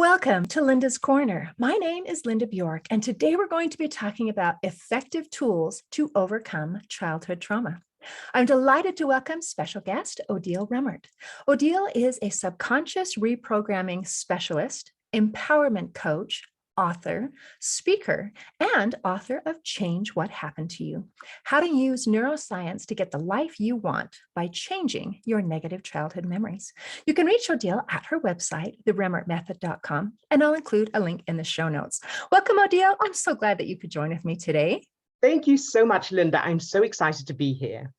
Welcome to Linda's Corner. My name is Linda Bjork, and today we're going to be talking about effective tools to overcome childhood trauma. I'm delighted to welcome special guest Odille Remmert. Odille is a subconscious reprogramming specialist, empowerment coach, author, speaker, and author of Change What Happened to You: How to Use Neuroscience to Get the Life You Want by Changing Your Negative Childhood Memories. You can reach Odille at her website, theremmertmethod.com, and I'll include a link in the show notes. Welcome, Odille. I'm so glad that you could join with me today. Thank you so much, Linda. I'm so excited to be here.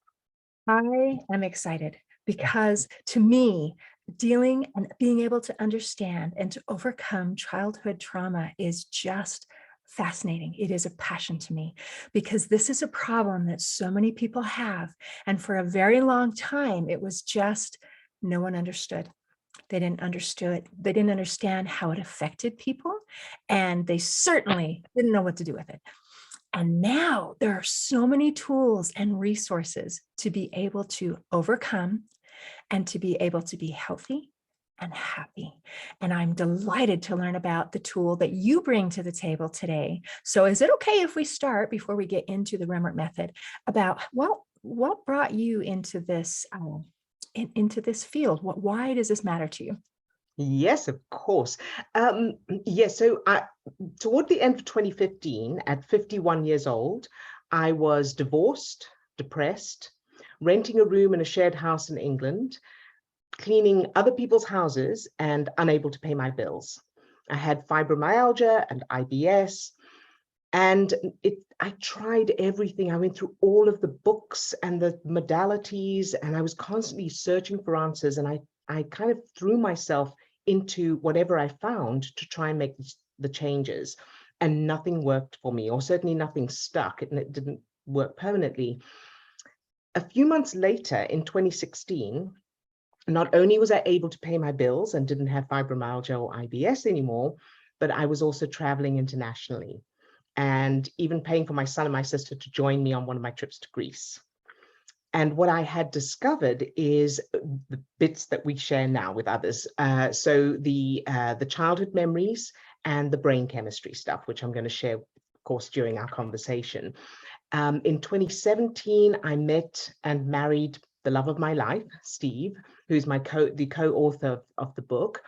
I am excited because to me, dealing and being able to understand and to overcome childhood trauma is just fascinating. It is a passion to me because this is a problem that so many people have. And for a very long time, it was just no one understood. They didn't understand how it affected people, and they certainly didn't know what to do with it. And now there are so many tools and resources to be able to overcome and to be able to be healthy and happy. And I'm delighted to learn about the tool that you bring to the table today. So is it okay if we start, before we get into the Remmert method, about what brought you into this field? Why does this matter to you? Yes, of course. So toward the end of 2015, at 51 years old, I was divorced, depressed, renting a room in a shared house in England, cleaning other people's houses, and unable to pay my bills. I had fibromyalgia and IBS, and I tried everything. I went through all of the books and the modalities, and I was constantly searching for answers, and I kind of threw myself into whatever I found to try and make the changes, and nothing worked for me, or certainly nothing stuck, and it didn't work permanently. A few months later, in 2016, not only was I able to pay my bills and didn't have fibromyalgia or IBS anymore, but I was also traveling internationally and even paying for my son and my sister to join me on one of my trips to Greece. And what I had discovered is the bits that we share now with others. So the childhood memories and the brain chemistry stuff, which I'm going to share, of course, during our conversation. In 2017, I met and married the love of my life, Steve, who's the co-author of the book.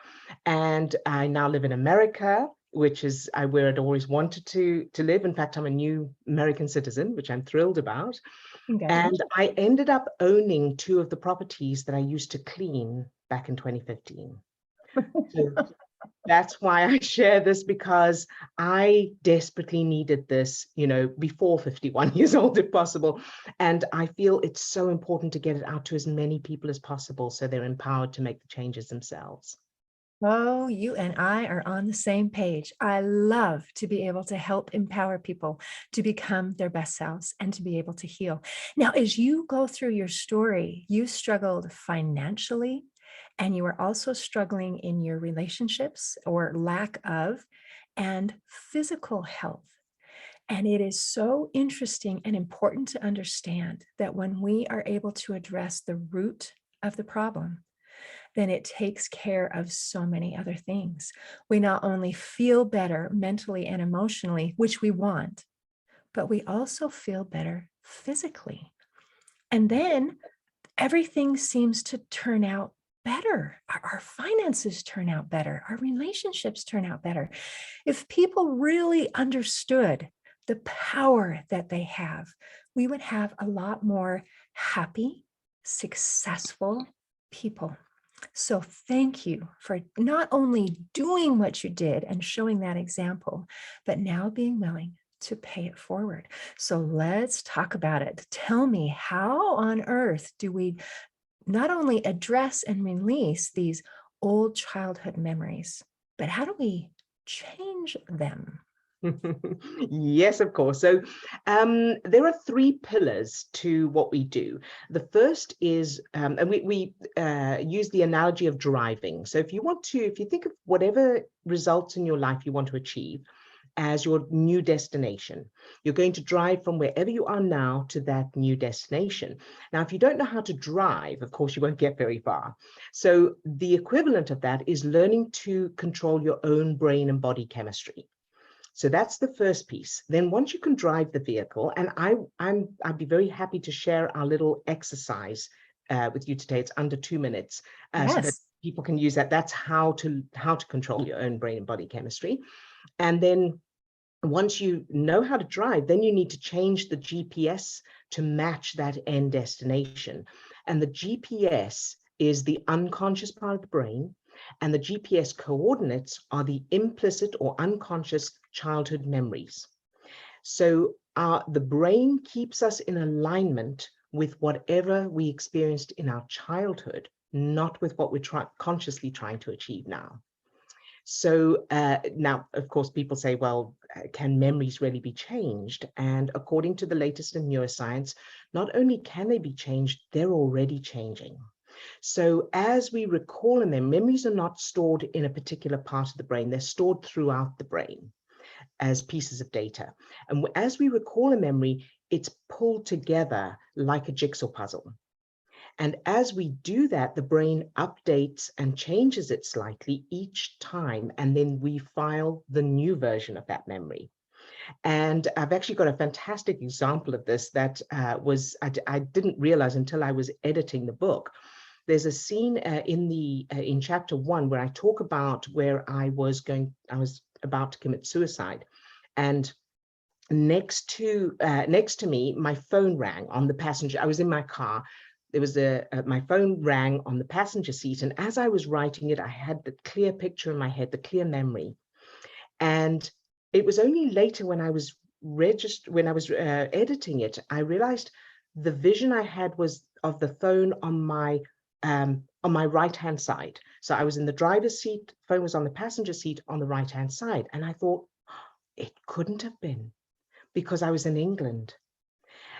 And I now live in America, which is where I'd always wanted to live. In fact, I'm a new American citizen, which I'm thrilled about. And I ended up owning 2 of the properties that I used to clean back in 2015. So that's why I share this, because I desperately needed this, before 51 years old, if possible. And I feel it's so important to get it out to as many people as possible so they're empowered to make the changes themselves. Oh, you and I are on the same page. I love to be able to help empower people to become their best selves and to be able to heal. Now, as you go through your story, you struggled financially, and you were also struggling in your relationships or lack of, and physical health. And it is so interesting and important to understand that when we are able to address the root of the problem, then it takes care of so many other things. We not only feel better mentally and emotionally, which we want, but we also feel better physically. And then everything seems to turn out better. Our finances turn out better. Our relationships turn out better. If people really understood the power that they have, we would have a lot more happy, successful people. So thank you for not only doing what you did and showing that example, but now being willing to pay it forward. So let's talk about it. Tell me, how on earth do we not only address and release these old childhood memories, but how do we change them? Yes, of course. So there are 3 pillars to what we do. The first is, and we use the analogy of driving. So if you think of whatever results in your life you want to achieve, as your new destination. You're going to drive from wherever you are now to that new destination. Now, if you don't know how to drive, of course, you won't get very far. So the equivalent of that is learning to control your own brain and body chemistry. So that's the first piece. Then once you can drive the vehicle, and I'd be very happy to share our little exercise with you today. It's under 2 minutes, so that Yes. people can use that. That's how to control your own brain and body chemistry. And then once you know how to drive, then you need to change the GPS to match that end destination. And the GPS is the unconscious part of the brain, and the GPS coordinates are the implicit or unconscious childhood memories. So the brain keeps us in alignment with whatever we experienced in our childhood, not with what we're consciously trying to achieve now. So now, of course, people say, well, can memories really be changed? And according to the latest in neuroscience, not only can they be changed, they're already changing. So as we recall them, memories are not stored in a particular part of the brain. They're stored throughout the brain as pieces of data. And as we recall a memory, it's pulled together like a jigsaw puzzle. And as we do that, the brain updates and changes it slightly each time, and then we file the new version of that memory. And I've actually got a fantastic example of this that I didn't realize until I was editing the book. There's a scene in chapter 1 where I talk about where I was about to commit suicide, and next to me, my phone rang on the passenger. I was in my car. There was my phone rang on the passenger seat, and as I was writing it, I had the clear picture in my head, the clear memory. And it was only later when I was editing it, I realized the vision I had was of the phone on my right-hand side. So I was in the driver's seat, phone was on the passenger seat on the right-hand side. And I thought, it couldn't have been, because I was in England.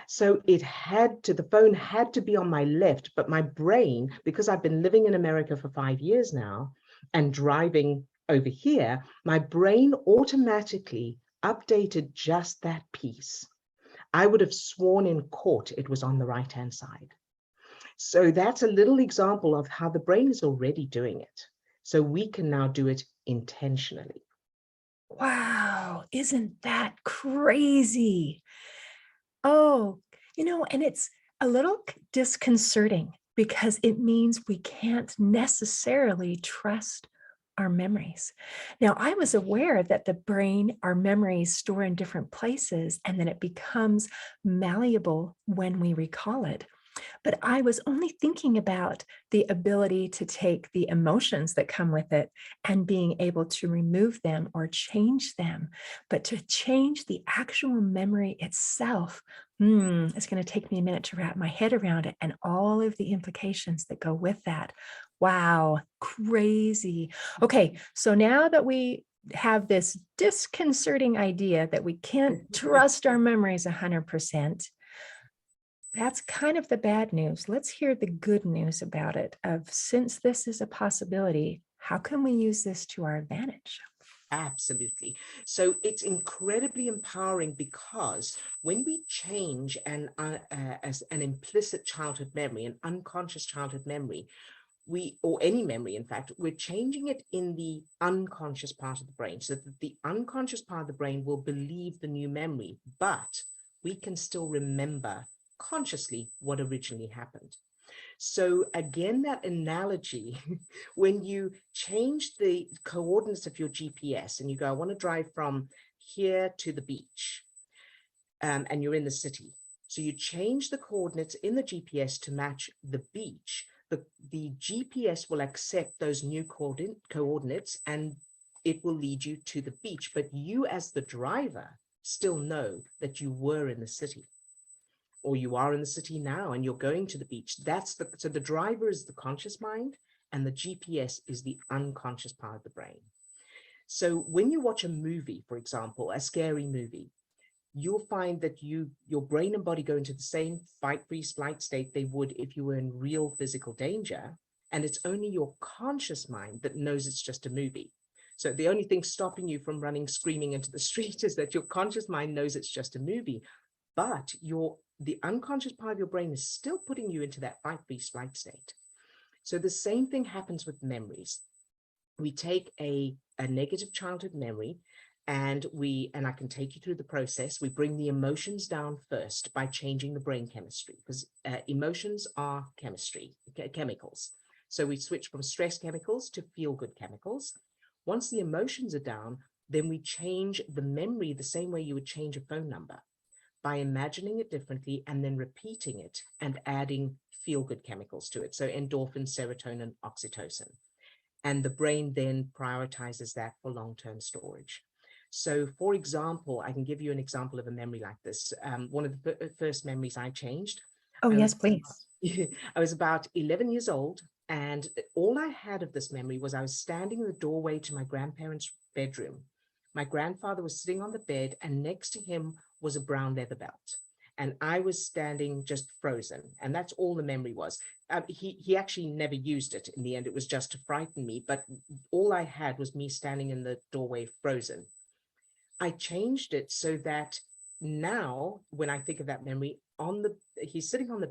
So the phone had to be on my left, but my brain, because I've been living in America for 5 years now and driving over here, my brain automatically updated just that piece. I would have sworn in court it was on the right-hand side. So that's a little example of how the brain is already doing it. So we can now do it intentionally. Wow, isn't that crazy? Oh, and it's a little disconcerting because it means we can't necessarily trust our memories. Now, I was aware that the brain, our memories store in different places, and then it becomes malleable when we recall it. But I was only thinking about the ability to take the emotions that come with it and being able to remove them or change them. But to change the actual memory itself, it's going to take me a minute to wrap my head around it and all of the implications that go with that. Wow, crazy. Okay, so now that we have this disconcerting idea that we can't trust our memories 100%, that's kind of the bad news. Let's hear the good news about it since this is a possibility, how can we use this to our advantage? Absolutely. So it's incredibly empowering, because when we change as an implicit childhood memory, an unconscious childhood memory, or any memory, in fact, we're changing it in the unconscious part of the brain, so that the unconscious part of the brain will believe the new memory, but we can still remember consciously what originally happened. So again, that analogy, when you change the coordinates of your GPS and you go, I want to drive from here to the beach, and you're in the city. So you change the coordinates in the GPS to match the beach. The GPS will accept those new coordinates, and it will lead you to the beach. But you, as the driver, still know that you were in the city, or you are in the city now and you're going to the beach. So the driver is the conscious mind, and the GPS is the unconscious part of the brain. So when you watch a movie, for example, a scary movie, you'll find that your brain and body go into the same fight, freeze, flight state they would if you were in real physical danger. And it's only your conscious mind that knows it's just a movie. So the only thing stopping you from running screaming into the street is that your conscious mind knows it's just a movie, but the unconscious part of your brain is still putting you into that fight, freeze, flight state. So the same thing happens with memories. We take a negative childhood memory, and I can take you through the process. We bring the emotions down first by changing the brain chemistry, because emotions are chemicals. So we switch from stress chemicals to feel-good chemicals. Once the emotions are down, then we change the memory the same way you would change a phone number, by imagining it differently and then repeating it and adding feel-good chemicals to it. So endorphin, serotonin, oxytocin. And the brain then prioritizes that for long-term storage. So for example, I can give you an example of a memory like this. One of the first memories I changed, Oh, I yes, was please. I was about 11 years old, and all I had of this memory was I was standing in the doorway to my grandparents' bedroom. My grandfather was sitting on the bed, and next to him was a brown leather belt. And I was standing just frozen. And that's all the memory was. He actually never used it in the end. It was just to frighten me. But all I had was me standing in the doorway frozen. I changed it so that now when I think of that memory, he's sitting on the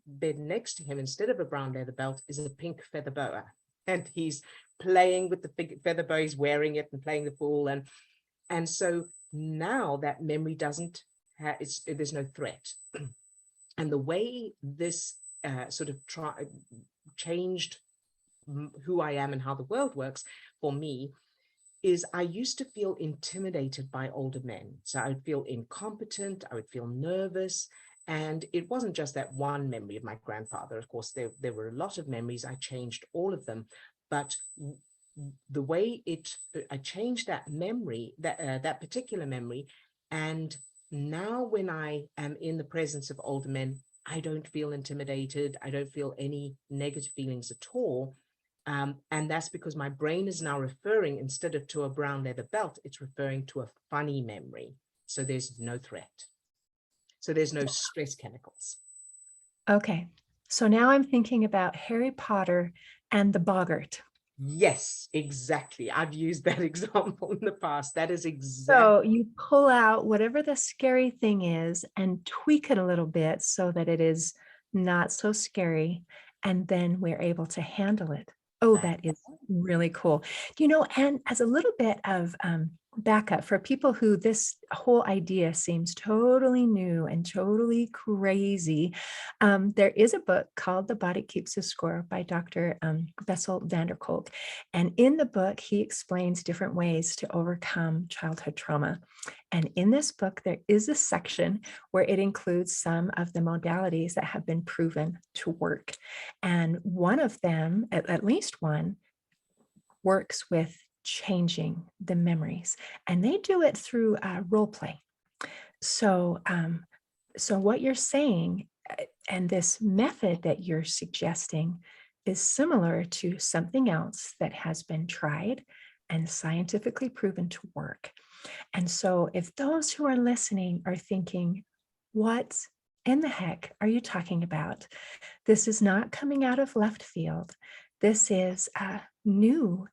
bed next to him, instead of a brown leather belt, is a pink feather boa. And he's playing with the feather boa, he's wearing it and playing the fool. And so now that memory doesn't have, there's no threat. And the way this sort of changed who I am and how the world works for me is I used to feel intimidated by older men. So I would feel incompetent, I would feel nervous. And it wasn't just that one memory of my grandfather. Of course, there were a lot of memories. I changed all of them. But the way I changed that memory, that particular memory, and now when I am in the presence of older men, I don't feel intimidated. I don't feel any negative feelings at all. And that's because my brain is now referring, instead of to a brown leather belt, it's referring to a funny memory. So there's no threat. So there's no stress chemicals. Okay. So now I'm thinking about Harry Potter and the boggart. Yes, exactly. I've used that example in the past. That is So exactly. you pull out whatever the scary thing is and tweak it a little bit so that it is not so scary. And then we're able to handle it. Oh, That. that is really cool. And as a little bit of backup for people who this whole idea seems totally new and totally crazy, there is a book called The Body Keeps a Score by Dr. Bessel van der Kolk. And in the book, he explains different ways to overcome childhood trauma. And in this book, there is a section where it includes some of the modalities that have been proven to work. And one of them, at least one, works with changing the memories. And they do it through role play. So, so what you're saying, and this method that you're suggesting, is similar to something else that has been tried and scientifically proven to work. And so if those who are listening are thinking, what in the heck are you talking about? This is not coming out of left field. This is new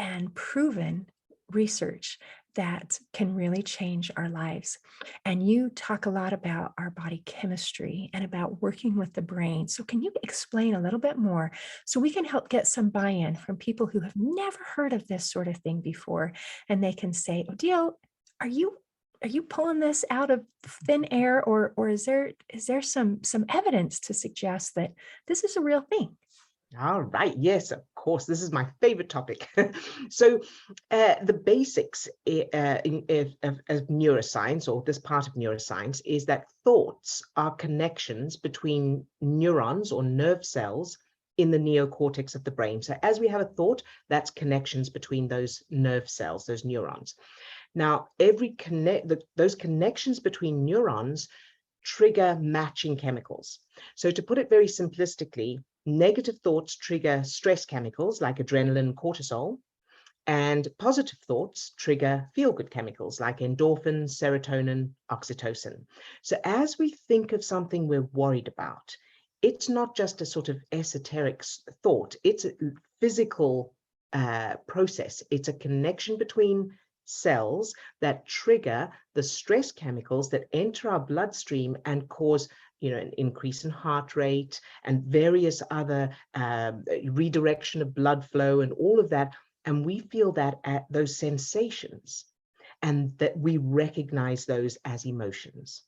and proven research that can really change our lives. And you talk a lot about our body chemistry and about working with the brain. So can you explain a little bit more so we can help get some buy-in from people who have never heard of this sort of thing before, and they can say, Odille, are you pulling this out of thin air, or is there some evidence to suggest that this is a real thing? All right. Yes, of course. This is my favorite topic. So the basics of neuroscience, or this part of neuroscience, is that thoughts are connections between neurons or nerve cells in the neocortex of the brain. So as we have a thought, that's connections between those nerve cells, those neurons. Now, those connections between neurons trigger matching chemicals. So to put it very simplistically, negative thoughts trigger stress chemicals like adrenaline, cortisol, and positive thoughts trigger feel-good chemicals like endorphins, serotonin, oxytocin. So as we think of something we're worried about, it's not just a sort of esoteric thought, it's a physical process. It's a connection between cells that trigger the stress chemicals that enter our bloodstream and cause, an increase in heart rate and various other redirection of blood flow and all of that. And we feel that at those sensations, and that we recognize those as emotions.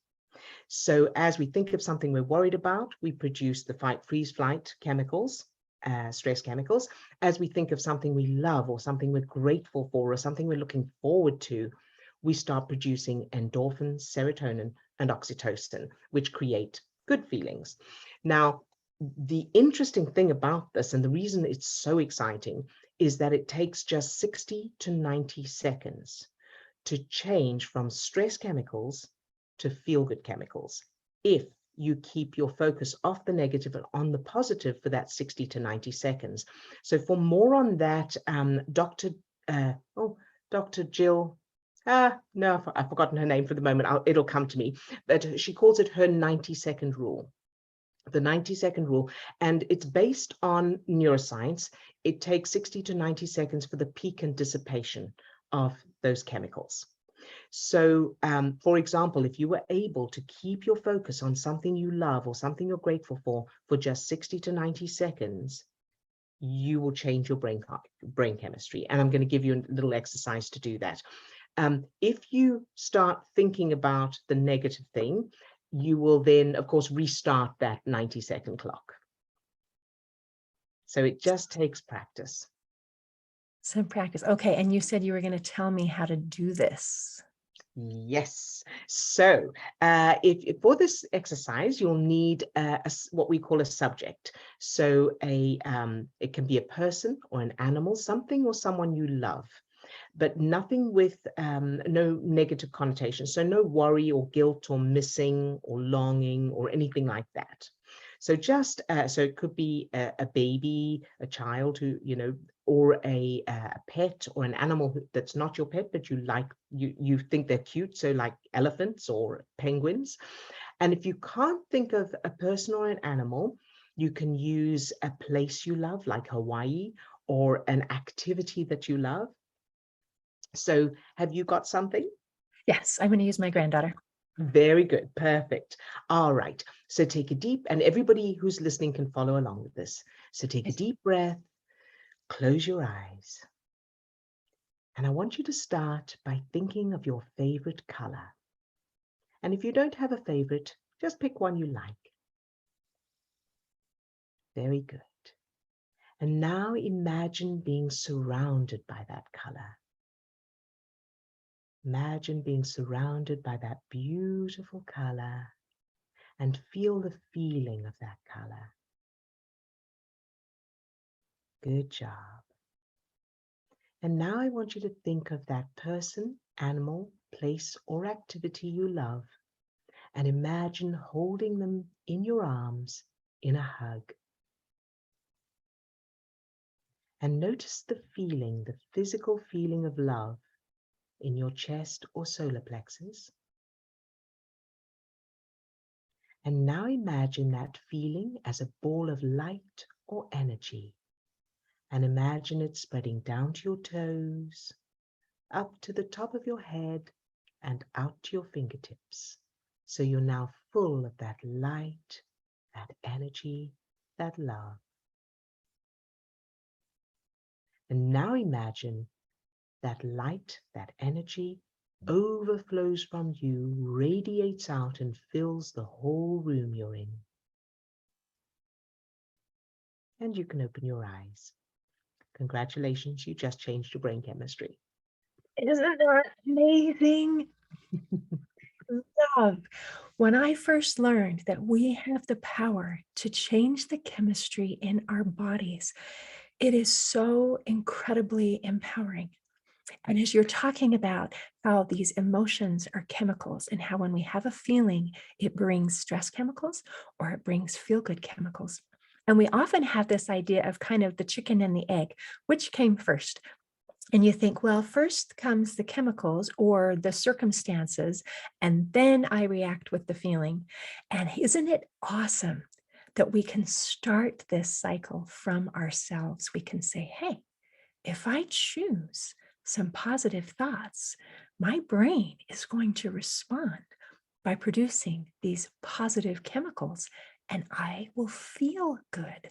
So as we think of something we're worried about, we produce the fight, freeze, flight chemicals, stress chemicals. As we think of something we love or something we're grateful for or something we're looking forward to, we start producing endorphins, serotonin, and oxytocin, which create good feelings. Now, the interesting thing about this, and the reason it's so exciting, is that it takes just 60 to 90 seconds to change from stress chemicals to feel-good chemicals, if you keep your focus off the negative and on the positive for that 60 to 90 seconds. So for more on that, Dr. Jill, no, I've forgotten her name for the moment. It'll come to me, but she calls it her 90-second rule. The 90-second rule, and it's based on neuroscience. It takes 60 to 90 seconds for the peak and dissipation of those chemicals. So, for example, if you were able to keep your focus on something you love or something you're grateful for just 60 to 90 seconds, you will change your brain chemistry. And I'm going to give you a little exercise to do that. If you start thinking about the negative thing, you will then, of course, restart that 90-second clock. So it just takes practice. Some practice. Okay. And you said you were going to tell me how to do this. Yes. So if for this exercise, you'll need what we call a subject. So it can be a person or an animal, something or someone you love, but nothing with no negative connotation. So no worry or guilt or missing or longing or anything like that. So just, so it could be a baby, a child who, or a pet or an animal that's not your pet, but you think they're cute. So like elephants or penguins. And if you can't think of a person or an animal, you can use a place you love, like Hawaii, or an activity that you love. So have you got something? Yes, I'm going to use my granddaughter. Very good. Perfect. All right. So take a deep, and everybody who's listening can follow along with this. So take a deep breath, close your eyes. And I want you to start by thinking of your favorite color. And if you don't have a favorite, just pick one you like. Very good. And now imagine being surrounded by that color. Imagine being surrounded by that beautiful color and feel the feeling of that color. Good job. And now I want you to think of that person, animal, place, or activity you love, and imagine holding them in your arms in a hug. And notice the feeling, the physical feeling of love in your chest or solar plexus. And now imagine that feeling as a ball of light or energy. And imagine it spreading down to your toes, up to the top of your head, and out to your fingertips. So you're now full of that light, that energy, that love. And now imagine that light, that energy overflows from you, radiates out, and fills the whole room you're in. And you can open your eyes. Congratulations, you just changed your brain chemistry. Isn't that amazing? Love. When I first learned that we have the power to change the chemistry in our bodies, it is so incredibly empowering. And as you're talking about how these emotions are chemicals and how when we have a feeling, it brings stress chemicals or it brings feel-good chemicals. And we often have this idea of kind of the chicken and the egg, which came first? And you think, well, first comes the chemicals or the circumstances, and then I react with the feeling. And isn't it awesome that we can start this cycle from ourselves? We can say, hey, if I choose some positive thoughts, my brain is going to respond by producing these positive chemicals and I will feel good.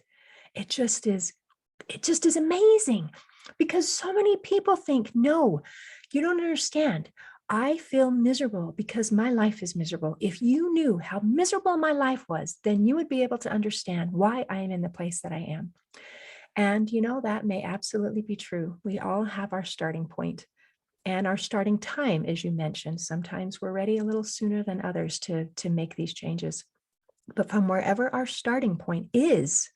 It just is, it just is amazing because so many people think, no, you don't understand. I feel miserable because my life is miserable. If you knew how miserable my life was, then you would be able to understand why I am in the place that I am. And that may absolutely be true. We all have our starting point and our starting time, as you mentioned. Sometimes we're ready a little sooner than others to make these changes. But from wherever our starting point is,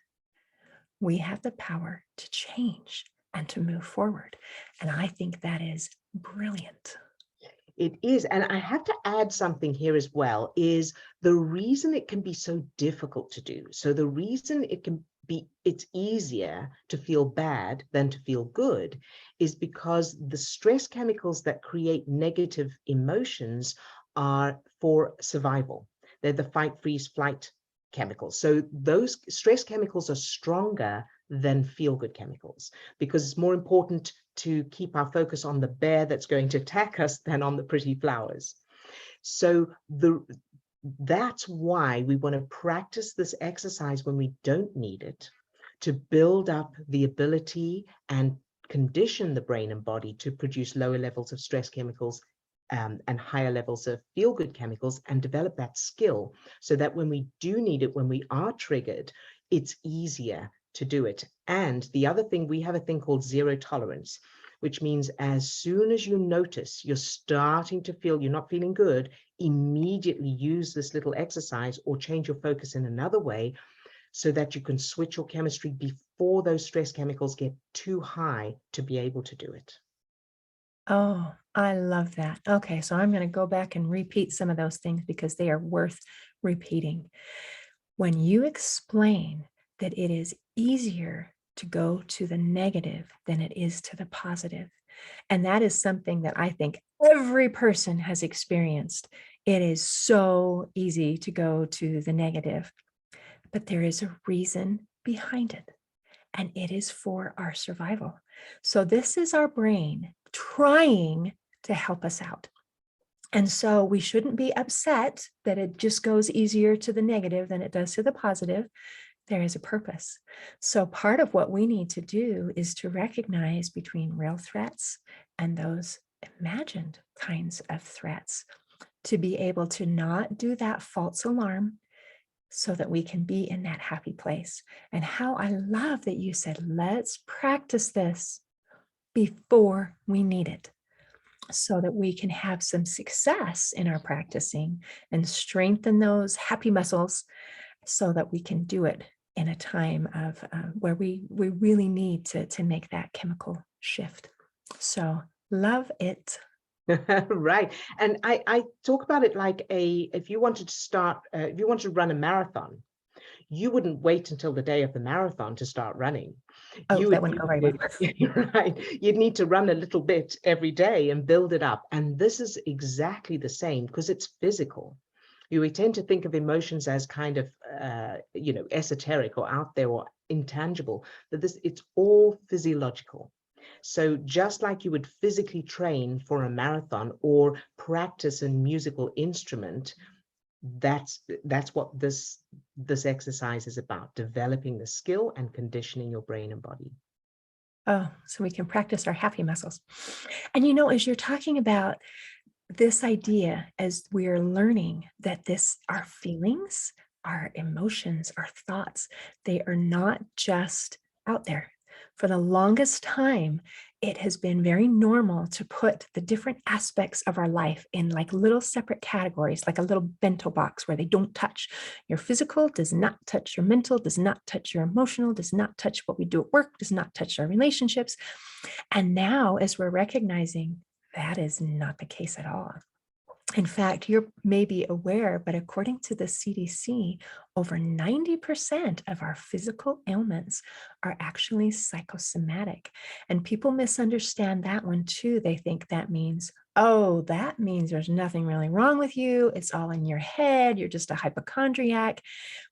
we have the power to change and to move forward. And I think that is brilliant. It is. And I have to add something here as well, is the reason it can be so difficult to do. So the reason it's easier to feel bad than to feel good is because the stress chemicals that create negative emotions are for survival. They're the fight, freeze, flight chemicals. So those stress chemicals are stronger than feel-good chemicals because it's more important to keep our focus on the bear that's going to attack us than on the pretty flowers. So that's why we want to practice this exercise when we don't need it, to build up the ability and condition the brain and body to produce lower levels of stress chemicals and higher levels of feel-good chemicals, and develop that skill so that when we do need it, when we are triggered, it's easier to do it. And the other thing, we have a thing called zero tolerance, which means as soon as you notice you're starting to feel you're not feeling good, immediately use this little exercise or change your focus in another way so that you can switch your chemistry before those stress chemicals get too high to be able to do it. Oh, I love that. Okay, so I'm going to go back and repeat some of those things because they are worth repeating. When you explain that it is easier to go to the negative than it is to the positive, and that is something that I think every person has experienced. It is so easy to go to the negative, but there is a reason behind it, and it is for our survival. So this is our brain trying to help us out. And so we shouldn't be upset that it just goes easier to the negative than it does to the positive. There is a purpose. So part of what we need to do is to recognize between real threats and those imagined kinds of threats, to be able to not do that false alarm so that we can be in that happy place. And how I love that you said, let's practice this before we need it, so that we can have some success in our practicing and strengthen those happy muscles so that we can do it in a time of where we really need to make that chemical shift. So love it. Right. And I talk about it like if you wanted to start, if you want to run a marathon, you wouldn't wait until the day of the marathon to start running. Oh, You that would wouldn't go need very well. right. You'd need to run a little bit every day and build it up. And this is exactly the same because it's physical. We tend to think of emotions as kind of, esoteric or out there or intangible, but it's all physiological. So just like you would physically train for a marathon or practice a musical instrument, that's what this exercise is about, developing the skill and conditioning your brain and body. Oh, so we can practice our happy muscles. And as you're talking about this idea, as we're learning that our feelings, our emotions, our thoughts, they are not just out there. For the longest time, it has been very normal to put the different aspects of our life in like little separate categories, like a little bento box where they don't touch. Your physical does not touch your mental, does not touch your emotional, does not touch what we do at work, does not touch our relationships. And now, as we're recognizing that is not the case at all. In fact, you're maybe aware, but according to the CDC, over 90% of our physical ailments are actually psychosomatic. And people misunderstand that one too. They think that means, oh, that means there's nothing really wrong with you. It's all in your head. You're just a hypochondriac,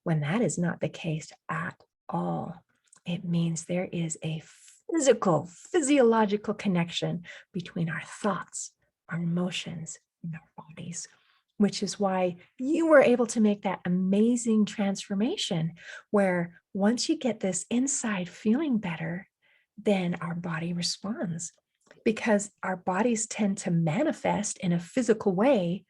when that is not the case at all. It means there is a physiological connection between our thoughts, our emotions, and our bodies, which is why you were able to make that amazing transformation where once you get this inside feeling better, then our body responds because our bodies tend to manifest in a physical way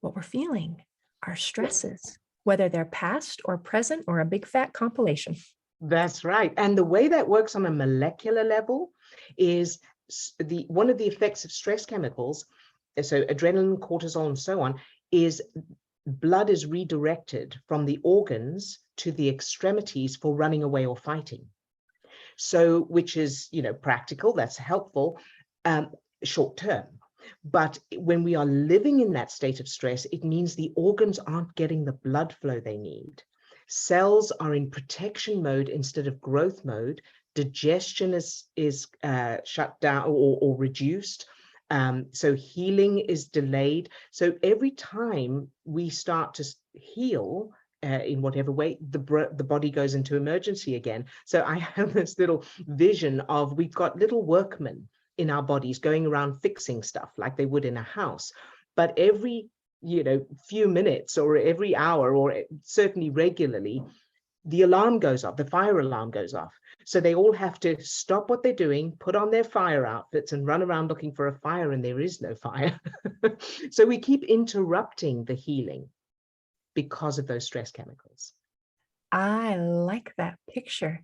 what we're feeling, our stresses, whether they're past or present or a big fat compilation. That's right. And the way that works on a molecular level is one of the effects of stress chemicals, so adrenaline, cortisol, and so on, is blood is redirected from the organs to the extremities for running away or fighting. So, which is, practical, that's helpful, short term. But when we are living in that state of stress, it means the organs aren't getting the blood flow they need. Cells are in protection mode instead of growth mode. Digestion is shut down or reduced. So healing is delayed. So every time we start to heal, in whatever way, the body goes into emergency again. So I have this little vision of we've got little workmen in our bodies going around fixing stuff like they would in a house. But every few minutes or every hour or certainly regularly, the alarm goes off, the fire alarm goes off. So they all have to stop what they're doing, put on their fire outfits and run around looking for a fire, and there is no fire. So we keep interrupting the healing because of those stress chemicals. I like that picture.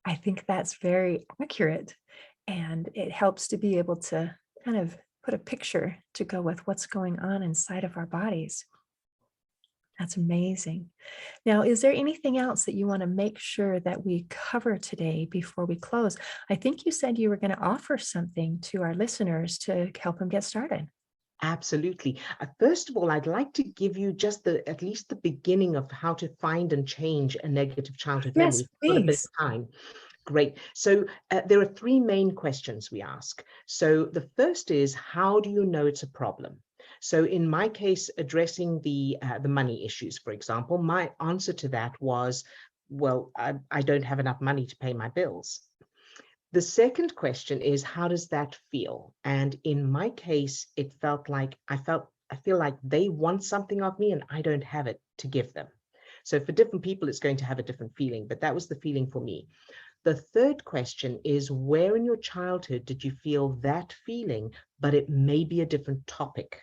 I think that's very accurate. And it helps to be able to kind of put a picture to go with what's going on inside of our bodies. That's amazing. Now, is there anything else that you want to make sure that we cover today before we close? I think you said you were going to offer something to our listeners to help them get started. Absolutely. First of all, I'd like to give you just at least the beginning of how to find and change a negative childhood Yes, memory. Got a bit please. of time. Great. So there are three main questions we ask. So the first is, how do you know it's a problem? So in my case, addressing the money issues, for example, my answer to that was, well, I don't have enough money to pay my bills. The second question is, how does that feel? And in my case, it felt like I feel like they want something of me and I don't have it to give them. So for different people, it's going to have a different feeling, but that was the feeling for me. The third question is, where in your childhood did you feel that feeling, but it may be a different topic,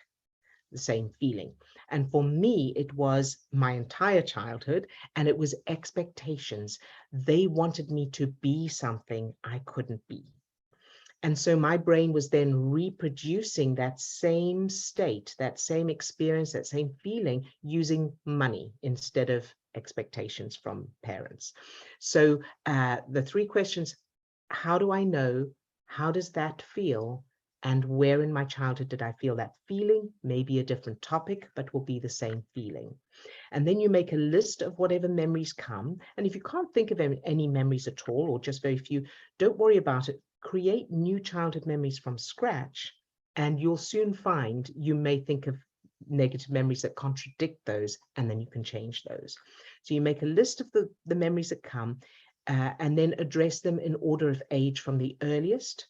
the same feeling? And for me, it was my entire childhood, and it was expectations. They wanted me to be something I couldn't be. And so my brain was then reproducing that same state, that same experience, that same feeling using money instead of expectations from parents. So the three questions: how do I know? How does that feel? And where in my childhood did I feel that feeling? Maybe a different topic, but will be the same feeling. And then you make a list of whatever memories come. And if you can't think of any memories at all, or just very few, don't worry about it. Create new childhood memories from scratch, and you'll soon find you may think of negative memories that contradict those, and then you can change those. So you make a list of the memories that come, and then address them in order of age from the earliest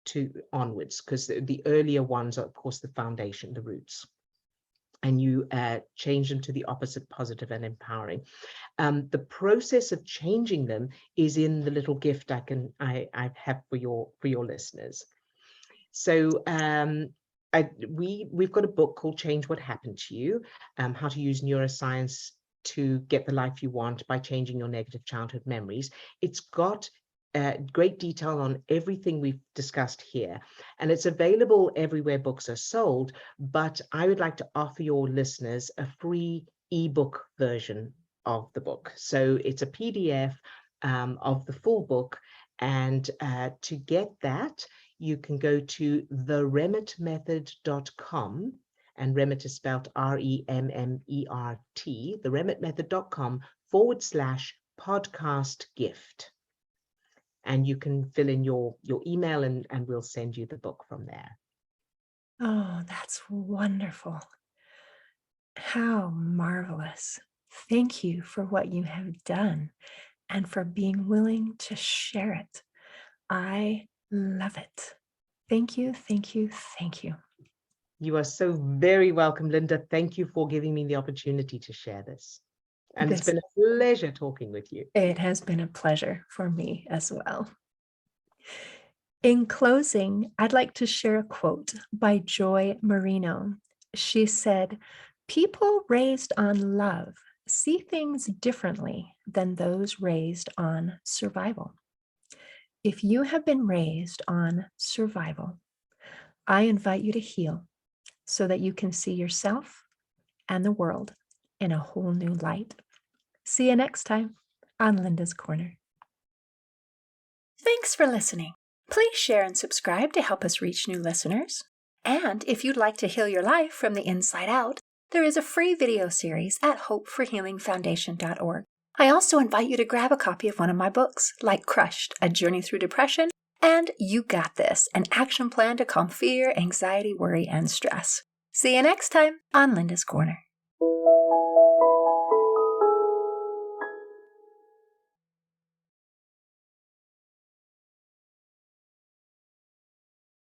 to onwards, because the earlier ones are, of course, the foundation, the roots. And you change them to the opposite, positive and empowering. The process of changing them is in the little gift I have for your listeners. So we've got a book called Change What Happened to You, how to use neuroscience to get the life you want by changing your negative childhood memories. It's got great detail on everything we've discussed here, and it's available everywhere books are sold, but I would like to offer your listeners a free ebook version of the book. So it's a PDF of the full book, and to get that, you can go to theremmertmethod.com, and Remmert is spelled REMMERT, theremmertmethod.com/podcast gift. And you can fill in your email, and we'll send you the book from there. Oh, that's wonderful. How marvelous. Thank you for what you have done and for being willing to share it. I love it. Thank you, thank you, thank you. You are so very welcome, Linda. Thank you for giving me the opportunity to share this. And it's been a pleasure talking with you. It has been a pleasure for me as well. In closing, I'd like to share a quote by Joy Marino. She said, "People raised on love see things differently than those raised on survival." If you have been raised on survival, I invite you to heal so that you can see yourself and the world in a whole new light. See you next time on Linda's Corner. Thanks for listening. Please share and subscribe to help us reach new listeners. And if you'd like to heal your life from the inside out, there is a free video series at hopeforhealingfoundation.org. I also invite you to grab a copy of one of my books, like Crushed, A Journey Through Depression, and You Got This, an action plan to calm fear, anxiety, worry, and stress. See you next time on Linda's Corner.